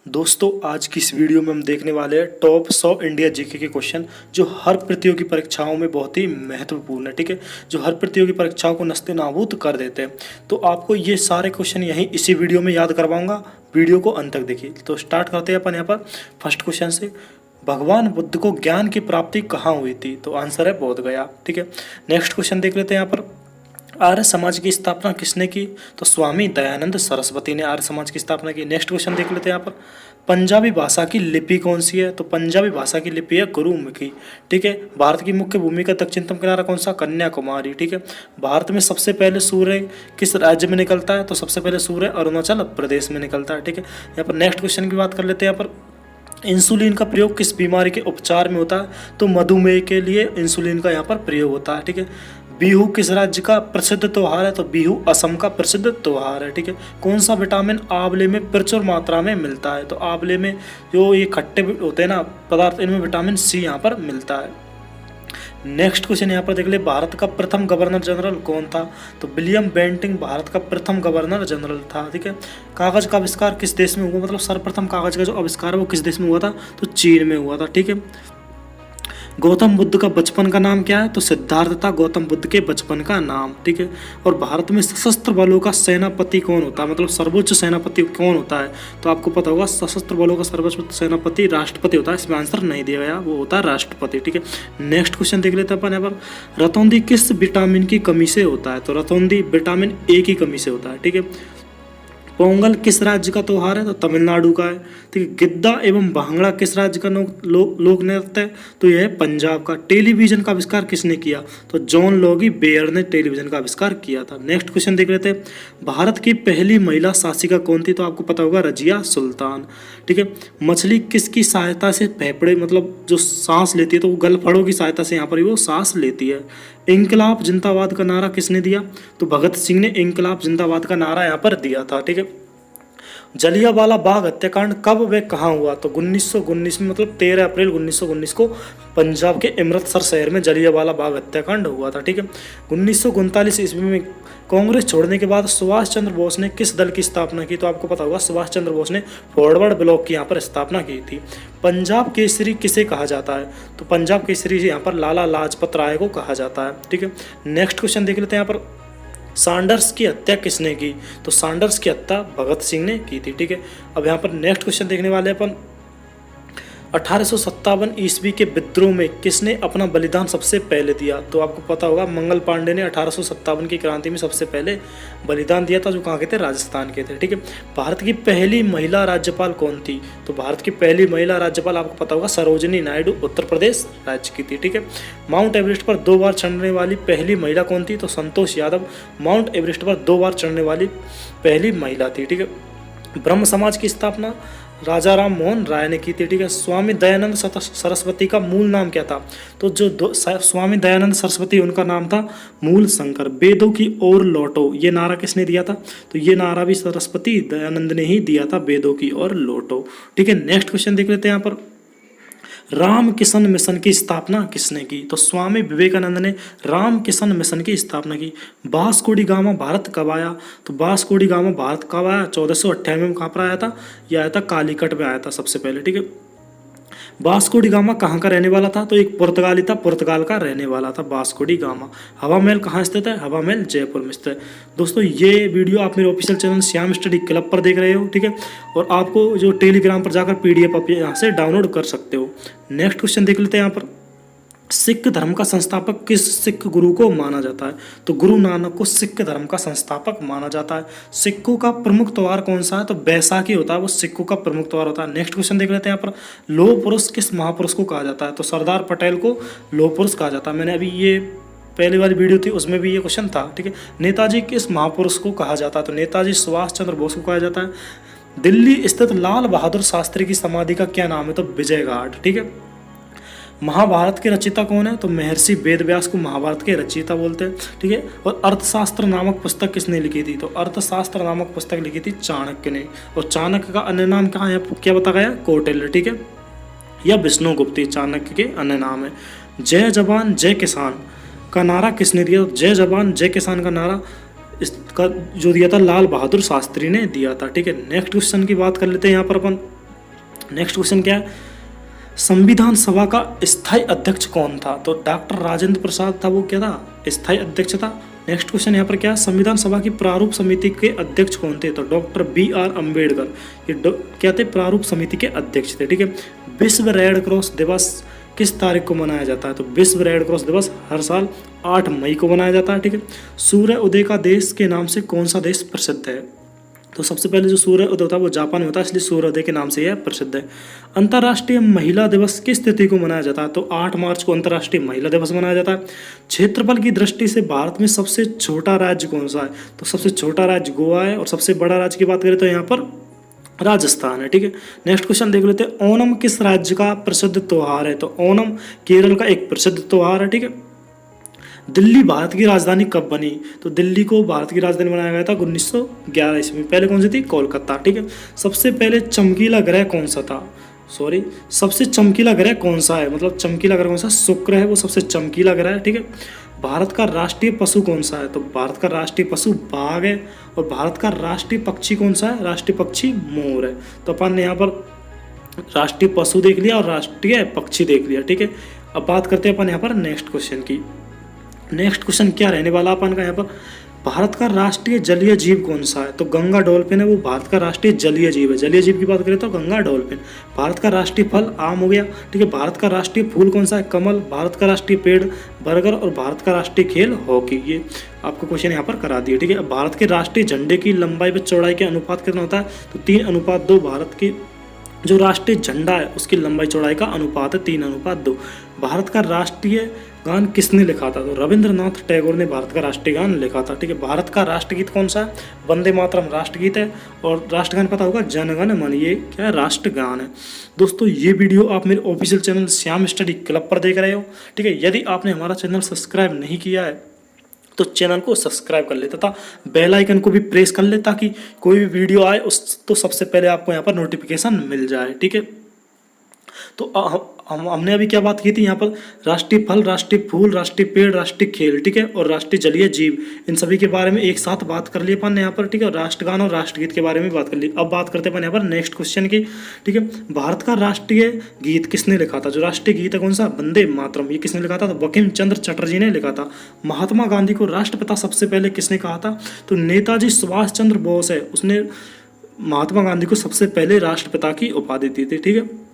दोस्तों आज की इस वीडियो में हम देखने वाले हैं टॉप 100 इंडिया जीके के क्वेश्चन जो हर प्रतियोगी परीक्षाओं में बहुत ही महत्वपूर्ण है। ठीक है, जो हर प्रतियोगी परीक्षाओं को नस्ते नाबूद कर देते हैं। तो आपको ये सारे क्वेश्चन यहीं इसी वीडियो में याद करवाऊंगा, वीडियो को अंत तक देखिए। तो स्टार्ट करते हैं अपन यहाँ पर फर्स्ट क्वेश्चन से। भगवान बुद्ध को ज्ञान की प्राप्ति कहाँ हुई थी? तो आंसर है बोध गया। ठीक है, नेक्स्ट क्वेश्चन देख लेते हैं यहाँ पर। आर्य समाज की स्थापना किसने की? तो स्वामी दयानंद सरस्वती ने आर्य समाज की स्थापना की। नेक्स्ट क्वेश्चन देख लेते हैं यहाँ पर। पंजाबी भाषा की लिपि कौन सी है? तो पंजाबी भाषा की लिपि है गुरुमुखी। ठीक है, भारत की मुख्य भूमि का दक्षिणतम किनारा कौन सा? कन्याकुमारी। ठीक है, भारत में सबसे पहले सूर्य किस राज्य में निकलता है? तो सबसे पहले सूर्य अरुणाचल प्रदेश में निकलता है। ठीक है, यहाँ पर नेक्स्ट क्वेश्चन की बात कर लेते हैं। यहाँ पर इंसुलिन का प्रयोग किस बीमारी के उपचार में होता है? तो मधुमेह के लिए इंसुलिन का यहाँ पर प्रयोग होता है। ठीक है, बिहू किस राज्य का प्रसिद्ध त्योहार है? तो बिहू असम का प्रसिद्ध त्योहार है। ठीक है, कौन सा विटामिन आंवले में प्रचुर मात्रा में मिलता है? तो आंवले में जो ये खट्टे होते हैं ना पदार्थ, इनमें विटामिन सी यहाँ पर मिलता है। नेक्स्ट क्वेश्चन यहाँ पर देख ले, भारत का प्रथम गवर्नर जनरल कौन था? तो विलियम बेंटिंग भारत का प्रथम गवर्नर जनरल था। ठीक है, कागज का आविष्कार किस देश में हुआ? मतलब सर्वप्रथम कागज का जो आविष्कार है वो किस देश में हुआ था? तो चीन में हुआ था। ठीक है, गौतम बुद्ध का बचपन का नाम क्या है? तो सिद्धार्थ था गौतम बुद्ध के बचपन का नाम। ठीक है, और भारत में सशस्त्र बलों का सेनापति कौन होता है? मतलब सर्वोच्च सेनापति कौन होता है? तो आपको पता होगा सशस्त्र बलों का सर्वोच्च सेनापति राष्ट्रपति होता है। इसमें आंसर नहीं दिया गया, वो होता है राष्ट्रपति। ठीक है, नेक्स्ट क्वेश्चन देख लेते हैं अपन यहाँ पर। रतौंधी किस विटामिन की कमी से होता है? तो रतौंधी विटामिन ए की कमी से होता है। ठीक है, पोंगल किस राज्य का त्योहार है? तो तमिलनाडु का है। ठीक है, गिद्दा एवं भांगड़ा किस राज्य का लोक नृत्य है? तो यह है पंजाब का। टेलीविजन का आविष्कार किसने किया? तो जॉन लॉगी बेयर ने टेलीविजन का आविष्कार किया था। नेक्स्ट क्वेश्चन देख लेते हैं। भारत की पहली महिला शासिका कौन थी? तो आपको पता होगा रजिया सुल्तान। ठीक है, मछली किसकी सहायता से फेफड़े मतलब जो सांस लेती है तो वो गलफड़ों की सहायता से यहाँ पर वो सांस लेती है। इंकलाब जिंदाबाद का नारा किसने दिया? तो भगत सिंह ने इंकलाब जिंदाबाद का नारा यहाँ पर दिया था। ठीक है, जलियांवाला बाग हत्याकांड कब व कहाँ हुआ? तो 1919 में, मतलब 13 अप्रैल 1919 को पंजाब के अमृतसर शहर में जलियांवाला बाग हत्याकांड हुआ था। ठीक है, 1939 ईस्वी में कांग्रेस छोड़ने के बाद सुभाष चंद्र बोस ने किस दल की स्थापना की? तो आपको पता होगा सुभाष चंद्र बोस ने फॉरवर्ड ब्लॉक की यहाँ पर स्थापना की थी। पंजाब केसरी किसे कहा जाता है? तो पंजाब केसरी यहाँ पर लाला लाजपत राय को कहा जाता है। ठीक है, नेक्स्ट क्वेश्चन देख लेते हैं यहाँ पर। सैंडर्स की हत्या किसने की? तो सैंडर्स की हत्या भगत सिंह ने की थी। ठीक है, अब यहाँ पर नेक्स्ट क्वेश्चन देखने वाले अपन। 1857 ईस्वी के विद्रोह में किसने अपना बलिदान सबसे पहले दिया? तो आपको पता होगा मंगल पांडे ने 1857 की क्रांति में सबसे पहले बलिदान दिया था, जो कहाँ के थे? राजस्थान के थे। ठीक है, भारत की पहली महिला राज्यपाल कौन थी? तो भारत की पहली महिला राज्यपाल आपको पता होगा सरोजिनी नायडू उत्तर प्रदेश राज्य की थी। ठीक है, माउंट एवरेस्ट पर 2 बार चढ़ने वाली पहली महिला कौन थी? तो संतोष यादव माउंट एवरेस्ट पर 2 बार चढ़ने वाली पहली महिला थी। ठीक है, ब्रह्म समाज की स्थापना राजा राम मोहन राय ने की थी। ठीक है, स्वामी दयानंद सरस्वती का मूल नाम क्या था? तो जो स्वामी दयानंद सरस्वती उनका नाम था मूल शंकर। वेदों की ओर लौटो ये नारा किसने दिया था? तो ये नारा भी सरस्वती दयानंद ने ही दिया था, वेदों की ओर लौटो। ठीक है, नेक्स्ट क्वेश्चन देख लेते हैं यहाँ पर। राम किशन मिशन की स्थापना किसने की? तो स्वामी विवेकानंद ने राम किशन मिशन की स्थापना की। वास्को डी गामा भारत कब आया? तो वास्को डी गामा भारत कब आया? 1498 में कहाँ पर आया था? यह आया था कालीकट में आया था सबसे पहले। ठीक है, वास्को डी गामा कहाँ का रहने वाला था? तो एक पुर्तगाली था, पुर्तगाल का रहने वाला था वास्को डी गामा। हवा महल कहाँ स्थित है? हवा महल जयपुर में स्थित है। दोस्तों ये वीडियो आप मेरे official channel Shyam study club पर देख रहे हो। ठीक है, और आपको जो टेलीग्राम पर जाकर PDF आप यहाँ से डाउनलोड कर सकते हो। नेक्स्ट क्वेश्चन देख लेते हैं यहाँ पर। सिख धर्म का संस्थापक किस सिख गुरु को माना जाता है? तो गुरु नानक को सिख धर्म का संस्थापक माना जाता है। सिखों का प्रमुख त्योहार कौन सा है? तो बैसाखी होता है, वो सिखों का प्रमुख त्योहार होता है। नेक्स्ट क्वेश्चन देख लेते हैं यहाँ पर। लौह पुरुष किस महापुरुष को कहा जाता है? तो सरदार पटेल को लौह पुरुष कहा जाता है। मैंने अभी ये पहली वाली वीडियो थी उसमें भी ये क्वेश्चन था। ठीक है, नेताजी किस महापुरुष को कहा जाता है? तो नेताजी सुभाष चंद्र बोस को कहा जाता है। दिल्ली स्थित लाल बहादुर शास्त्री की समाधि का क्या नाम है? तो विजय घाट। ठीक है, महाभारत के रचयिता कौन है? तो महर्षि वेदव्यास को महाभारत के रचयिता बोलते हैं। ठीक है, और अर्थशास्त्र नामक पुस्तक किसने लिखी थी? तो अर्थशास्त्र नामक पुस्तक लिखी थी चाणक्य ने। और चाणक्य का अन्य नाम कहाँ है? क्या बताया गया? कौटिल्य। ठीक है, या विष्णुगुप्त चाणक्य के अन्य नाम है। जय जवान जय किसान का नारा किसने दिया? जय जवान जय किसान का नारा इसका जो दिया था लाल बहादुर शास्त्री ने दिया था। ठीक है, नेक्स्ट क्वेश्चन की बात कर लेते हैं यहाँ पर अपन। नेक्स्ट क्वेश्चन क्या है, संविधान सभा का स्थायी अध्यक्ष कौन था? तो डॉक्टर राजेंद्र प्रसाद था, वो क्या था, स्थायी अध्यक्ष था। नेक्स्ट क्वेश्चन यहाँ पर क्या है, संविधान सभा की प्रारूप समिति के अध्यक्ष कौन थे? तो डॉक्टर BR अम्बेडकर, ये क्या थे, प्रारूप समिति के अध्यक्ष थे। ठीक है। विश्व रेड क्रॉस दिवस किस तारीख को मनाया जाता है? तो विश्व रेड क्रॉस दिवस हर साल 8 मई को मनाया जाता है। ठीक है। सूर्य उदय का देश के नाम से कौन सा देश प्रसिद्ध है? तो सबसे पहले जो सूर्य उदय होता है वो जापान में होता है, इसलिए सूर्योदय के नाम से यह प्रसिद्ध है। अंतर्राष्ट्रीय महिला दिवस किस तिथि को मनाया जाता है? तो 8 मार्च को अंतर्राष्ट्रीय महिला दिवस मनाया जाता है। क्षेत्रफल की दृष्टि से भारत में सबसे छोटा राज्य कौन सा है? तो सबसे छोटा राज्य गोवा है, और सबसे बड़ा राज्य की बात करें तो यहाँ पर राजस्थान है। ठीक है। नेक्स्ट क्वेश्चन देख लेते हैं, ओणम किस राज्य का प्रसिद्ध त्योहार है? तो ओणम केरल का एक प्रसिद्ध त्योहार है। ठीक है। दिल्ली भारत की राजधानी कब बनी? तो दिल्ली को भारत की राजधानी बनाया गया था 1911 ईस्वी में। पहले कौन सी थी? कोलकाता। ठीक है। सबसे पहले चमकीला ग्रह कौन सा था? सबसे चमकीला ग्रह कौन सा है, मतलब चमकीला ग्रह कौन सा? शुक्र है, वो सबसे चमकीला ग्रह है। ठीक है। भारत का राष्ट्रीय पशु कौन सा है? तो भारत का राष्ट्रीय पशु बाघ है। और भारत का राष्ट्रीय पक्षी कौन सा है? राष्ट्रीय पक्षी मोर है। तो अपन ने यहाँ पर राष्ट्रीय पशु देख लिया और राष्ट्रीय पक्षी देख लिया। ठीक है। अब बात करते हैं अपन यहाँ पर नेक्स्ट क्वेश्चन की। नेक्स्ट क्वेश्चन क्या रहने वाला अपन का यहाँ पर, भारत का राष्ट्रीय जलीय जीव कौन सा है? तो गंगा डॉल्फिन है, वो भारत का राष्ट्रीय जलीय जीव है। जलीय जीव की बात करें तो गंगा डॉल्फिन। भारत का राष्ट्रीय फल आम हो गया। ठीक है। भारत का राष्ट्रीय फूल कौन सा है? कमल। भारत का राष्ट्रीय पेड़ बरगद। और भारत का राष्ट्रीय खेल हॉकी। ये आपको क्वेश्चन यहाँ पर करा दिए। ठीक है। अब भारत के राष्ट्रीय झंडे की लंबाई व चौड़ाई के अनुपात कितना होता है? तो 3:2। भारत की जो राष्ट्रीय झंडा है उसकी लंबाई चौड़ाई का अनुपात है 3:2। भारत का राष्ट्रीय गान किसने लिखा था? तो रविंद्रनाथ टैगोर ने भारत का राष्ट्रीय गान लिखा था। ठीक है। भारत का राष्ट्रगीत कौन सा है? वंदे मातरम राष्ट्रगीत है। और राष्ट्रगान पता होगा, जन गण मन, ये क्या है? राष्ट्रगान है। दोस्तों ये वीडियो आप मेरे official channel Shyam study club पर देख रहे हो। ठीक है। यदि आपने हमारा चैनल सब्सक्राइब नहीं किया है तो चैनल को सब्सक्राइब कर ले तथा बेल आइकन को भी प्रेस कर ले, ताकि कोई भी वीडियो आए उस तो सबसे पहले आपको यहाँ पर नोटिफिकेशन मिल जाए। ठीक है। तो हमने अभी क्या बात की थी यहाँ पर, राष्ट्रीय फल, राष्ट्रीय फूल, राष्ट्रीय पेड़, राष्ट्रीय खेल। ठीक है। और राष्ट्रीय जलीय जीव, इन सभी के बारे में एक साथ बात कर लिए अपन ने यहाँ पर। ठीक है। राष्ट्रगान और राष्ट्रगीत के बारे में बात कर ली। अब बात करते हैं अपन यहाँ पर नेक्स्ट क्वेश्चन की। ठीक है। भारत का राष्ट्रीय गीत किसने लिखा था? जो राष्ट्रीय गीत है कौन सा? वंदे मातरम। ये किसने लिखा था? तो बंकिम चंद्र चटर्जी ने लिखा था। महात्मा गांधी को राष्ट्रपिता सबसे पहले किसने कहा था? तो नेताजी सुभाष चंद्र बोस है, उसने महात्मा गांधी को सबसे पहले राष्ट्रपिता की उपाधि दी थी। ठीक है।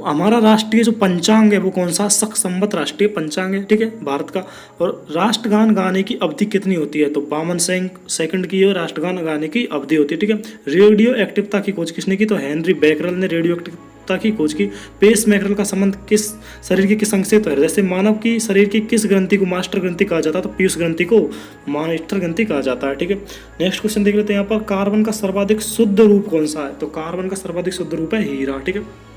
हमारा राष्ट्रीय जो पंचांग है वो कौन सा? शक संवत राष्ट्रीय पंचांग है। ठीक है। भारत का। और राष्ट्रगान गाने की अवधि कितनी होती है? तो 52 सेकंड की राष्ट्रगान गाने की अवधि होती है। ठीक है। रेडियो एक्टिवता की खोज किसने की? तो हेनरी बैकरल ने रेडियो एक्टिवता की खोज की। पेस मैकरल का संबंध किस शरीर के किस अंग से? तो हृदय से। मानव की शरीर की किस ग्रंथि को मास्टर ग्रंथि कहा जाता है? तो पीयूष ग्रंथि को मास्टर ग्रंथि कहा जाता है। ठीक है। नेक्स्ट क्वेश्चन देख लेते हैं यहाँ पर, कार्बन का सर्वाधिक शुद्ध रूप कौन सा है? तो कार्बन का सर्वाधिक शुद्ध रूप है हीरा। ठीक है।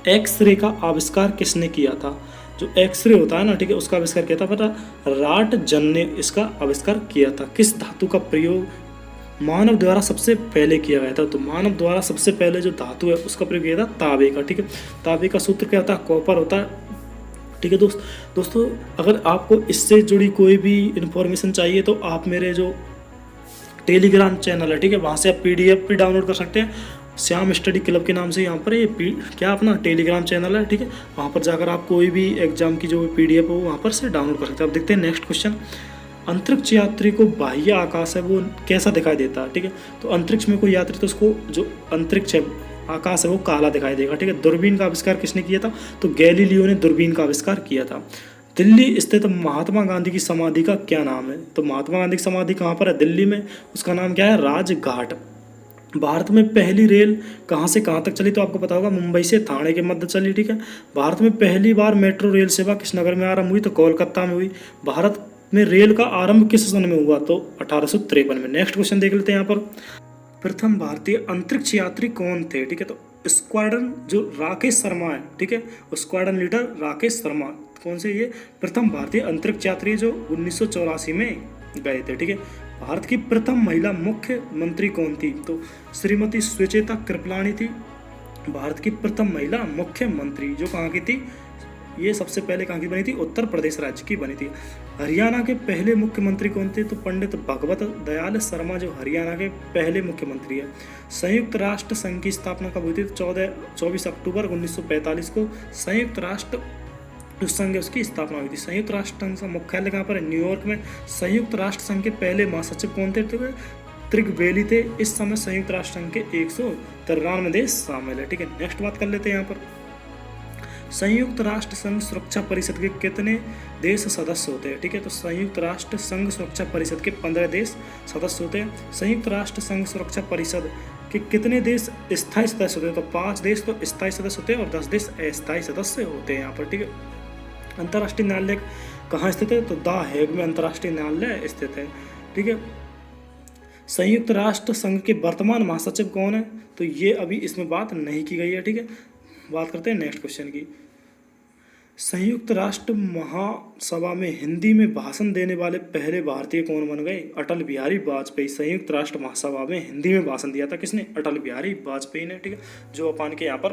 एक्सरे का आविष्कार किसने किया था? जो एक्सरे होता है ना, ठीक है, उसका आविष्कार किया था पता, राटजन ने इसका आविष्कार किया था। किस धातु का प्रयोग मानव द्वारा सबसे पहले किया गया था? तो मानव द्वारा सबसे पहले जो धातु है उसका प्रयोग किया था तांबे का। ठीक है। तांबे का सूत्र क्या होता है? कॉपर होता है। ठीक है। दोस्तों अगर आपको इससे जुड़ी कोई भी इंफॉर्मेशन चाहिए तो आप मेरे जो टेलीग्राम चैनल है, ठीक है, वहाँ से आप PDF भी डाउनलोड कर सकते हैं। श्याम स्टडी क्लब के नाम से यहाँ पर ये क्या अपना टेलीग्राम चैनल है। ठीक है। वहाँ पर जाकर आप कोई भी एग्जाम की जो PDF हो वहाँ पर से डाउनलोड कर सकते हैं। अब देखते हैं नेक्स्ट क्वेश्चन, अंतरिक्ष यात्री को बाह्य आकाश है वो कैसा दिखाई देता है? ठीक है। तो अंतरिक्ष में कोई यात्री तो उसको जो अंतरिक्ष है, आकाश है, वो काला दिखाई देगा। ठीक है। दूरबीन का आविष्कार किसने किया था? तो गैलीलियो ने दूरबीन का आविष्कार किया था। दिल्ली स्थित महात्मा गांधी की समाधि का क्या नाम है? तो महात्मा गांधी की समाधि कहाँ पर है? दिल्ली में। उसका नाम क्या है? राजघाट। भारत में पहली रेल कहाँ से कहाँ तक चली? तो आपको पता होगा, मुंबई से थाने के मध्य चली। ठीक है। भारत में पहली बार मेट्रो रेल सेवा किस नगर में आरंभ हुई? तो कोलकाता में हुई। भारत में रेल का आरंभ किस सन में हुआ? तो 1853 में। नेक्स्ट क्वेश्चन देख लेते हैं यहाँ पर, प्रथम भारतीय अंतरिक्ष यात्री कौन थे? ठीक है। तो स्क्वाड्रन जो राकेश शर्मा है, ठीक है, स्क्वाड्रन लीडर राकेश शर्मा, कौन से? ये प्रथम भारतीय अंतरिक्ष यात्री जो 1984 में गए थे। ठीक है। भारत की प्रथम महिला मुख्यमंत्री कौन थी? तो श्रीमती सुचेता कृपलानी थी भारत की प्रथम महिला मुख्यमंत्री, जो कहाँ की थी? ये सबसे पहले कहाँ की बनी थी? उत्तर प्रदेश राज्य की बनी थी। हरियाणा के पहले मुख्यमंत्री कौन थे? तो पंडित भगवत दयाल शर्मा जो हरियाणा के पहले मुख्यमंत्री है। संयुक्त राष्ट्र संघ की स्थापना कब हुई थी? 24 अक्टूबर 1945 को संयुक्त राष्ट्र जो संघ है उसकी स्थापना हुई थी। संयुक्त राष्ट्र संघ का मुख्यालय कहाँ पर है? न्यूयॉर्क में। संयुक्त राष्ट्र संघ के पहले महासचिव कौन थे? तो त्रिगवेली थे। इस समय संयुक्त राष्ट्र संघ के 193 देश शामिल है। ठीक है, नेक्स्ट बात कर लेते हैं यहाँ पर। संयुक्त राष्ट्र संघ सुरक्षा परिषद के कितने देश सदस्य होते हैं? ठीक है, तो संयुक्त राष्ट्र संघ सुरक्षा परिषद के 15 देश सदस्य होते हैं। संयुक्त राष्ट्र संघ सुरक्षा परिषद के कितने देश स्थायी सदस्य होते हैं? तो 5 देश तो स्थायी सदस्य होते हैं और 10 देश अस्थायी सदस्य होते हैं यहाँ पर। ठीक है, अंतर्राष्ट्रीय न्यायालय कहाँ स्थित है? तो द हेग में अंतर्राष्ट्रीय न्यायालय स्थित है। ठीक है, संयुक्त राष्ट्र संघ के वर्तमान महासचिव कौन है? तो ये अभी इसमें बात नहीं की गई है। ठीक है, बात करते हैं नेक्स्ट क्वेश्चन की। संयुक्त राष्ट्र महासभा में हिंदी में भाषण देने वाले पहले भारतीय कौन बन गए? अटल बिहारी वाजपेयी। संयुक्त राष्ट्र महासभा में हिंदी में भाषण दिया था किसने? अटल बिहारी वाजपेयी ने। ठीक है, जो अपन के यहाँ पर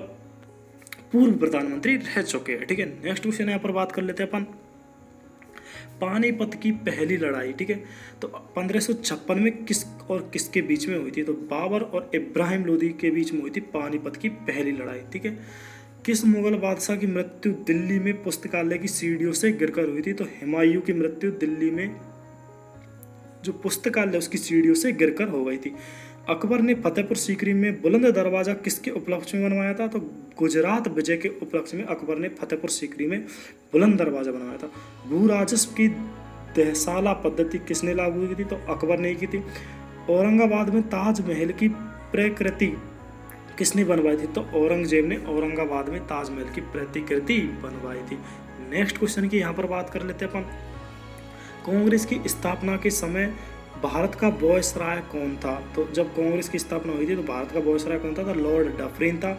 पूर्व प्रधानमंत्री रह चुके हैं। ठीक है, नेक्स्ट क्वेश्चन यहाँ पर बात कर लेते हैं अपन पानीपत की पहली लड़ाई। ठीक है, तो 1556 में किस और किसके बीच में हुई थी? तो बाबर और इब्राहिम लोदी के बीच में हुई थी पानीपत की पहली लड़ाई। ठीक है, किस मुगल बादशाह की मृत्यु दिल्ली में पुस्तकालय की सीढ़ियों से गिरकर हुई थी? तो हुमायूं की मृत्यु दिल्ली में जो पुस्तकालय उसकी सीढ़ियों से गिरकर हो गई थी। अकबर ने फतेहपुर सीकरी में बुलंद दरवाजा किसके उपलक्ष्य में बनवाया था? तो गुजरात विजय के उपलक्ष्य में अकबर ने फतेहपुर सीकरी में बुलंद दरवाजा बनवाया था। भू राजस्व की तहसाला पद्धति किसने लागू की थी? तो अकबर ने की थी। औरंगाबाद में ताजमहल की प्रतिकृति किसने बनवाई थी? तो औरंगजेब ने औरंगाबाद में ताजमहल की प्रतिकृति बनवाई थी। नेक्स्ट क्वेश्चन की यहाँ पर बात कर लेते हैं अपन। कांग्रेस की स्थापना के समय भारत का वायसराय कौन था? तो जब कांग्रेस की स्थापना हुई थी तो भारत का वायसराय कौन था? तो लॉर्ड डफरिन था।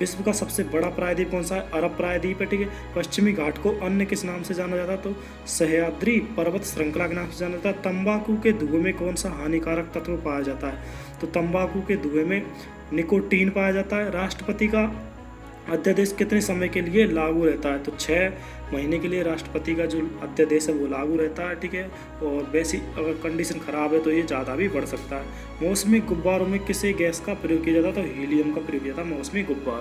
विश्व का सबसे बड़ा प्रायद्वीप कौन सा है? अरब प्रायद्वीप है। ठीक है, पश्चिमी घाट को अन्य किस नाम से जाना जाता? तो सह्याद्री पर्वत श्रृंखला के नाम से जाना जाता है। तंबाकू के धुएं में कौन सा हानिकारक तत्व पाया जाता है? तो तंबाकू के धुएं में निकोटीन पाया जाता है। राष्ट्रपति का अध्यादेश कितने समय के लिए लागू रहता है? तो 6 महीने के लिए राष्ट्रपति का जो अध्यादेश है वो लागू रहता है। ठीक है, और वैसी अगर कंडीशन खराब है तो ये ज़्यादा भी बढ़ सकता है। मौसमी गुब्बारों में किस गैस का प्रयोग किया जाता है? तो हीलियम का प्रयोग किया जाता है मौसमी गुब्बारों।